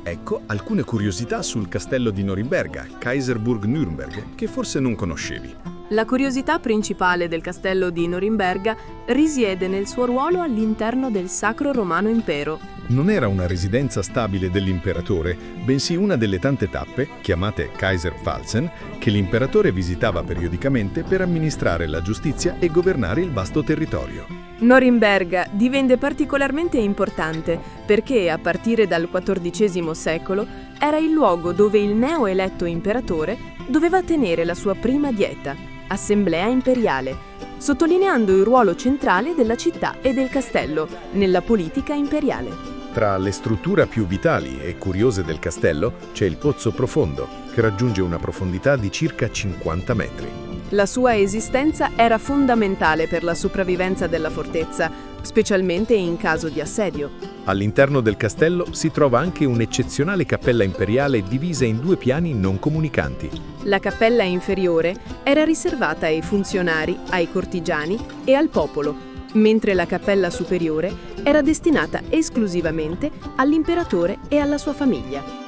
Ecco alcune curiosità sul castello di Norimberga, Kaiserburg Nürnberg, che forse non conoscevi. La curiosità principale del castello di Norimberga risiede nel suo ruolo all'interno del Sacro Romano Impero. Non era una residenza stabile dell'imperatore, bensì una delle tante tappe, chiamate Kaiserpfalzen, che l'imperatore visitava periodicamente per amministrare la giustizia e governare il vasto territorio. Norimberga divenne particolarmente importante perché, a partire dal XIV secolo, era il luogo dove il neoeletto imperatore doveva tenere la sua prima dieta, Assemblea Imperiale, sottolineando il ruolo centrale della città e del castello nella politica imperiale. Tra le strutture più vitali e curiose del castello c'è il Pozzo Profondo, che raggiunge una profondità di circa 50 metri. La sua esistenza era fondamentale per la sopravvivenza della fortezza, specialmente in caso di assedio. All'interno del castello si trova anche un'eccezionale cappella imperiale divisa in due piani non comunicanti. La cappella inferiore era riservata ai funzionari, ai cortigiani e al popolo, mentre la cappella superiore era destinata esclusivamente all'imperatore e alla sua famiglia.